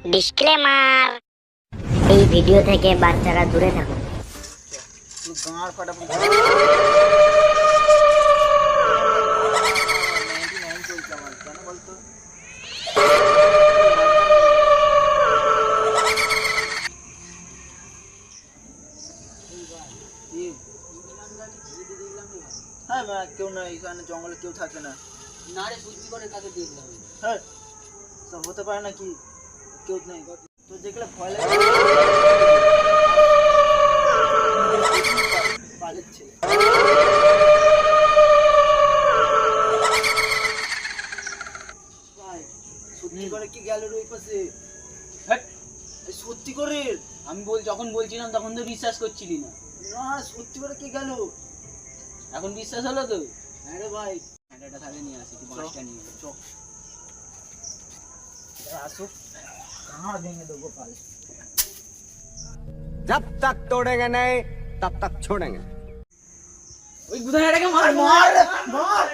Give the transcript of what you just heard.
Disclaimer, এই video থেকে বাচ্চারা দূরে থাকুন। গাঁর ফাটাফাটি চলছে আমার, কেন বলতো? হ্যাঁ কেউ না, এখানে জঙ্গলে কেউ থাকে না। না রে, সত্যি করে কাকে দেখলাম। হ্যাঁ সব হতে পারে নাকি, কেউ নেই তো দেখলে ভয় লাগে। বালের ছেলে। ভাই সত্যি করে কি গেল ওই পাশে? সত্যি করে আমি যখন বলছিলাম তখন তো বিশ্বাস করছিলি না। না সত্যি করে কি গেল? এখন বিশ্বাস হলো তো? হ্যাঁ রে ভাই, এটা তাহলে নিয়ে আসি, তুই বাঁশটা নিয়ে আয়। চল আসুক, कहाँ देंगे दो गोपाल। जब तक तोड़ेंगे नहीं तब तक छोड़ेंगे। ওই বুধাটাকে মার मार मार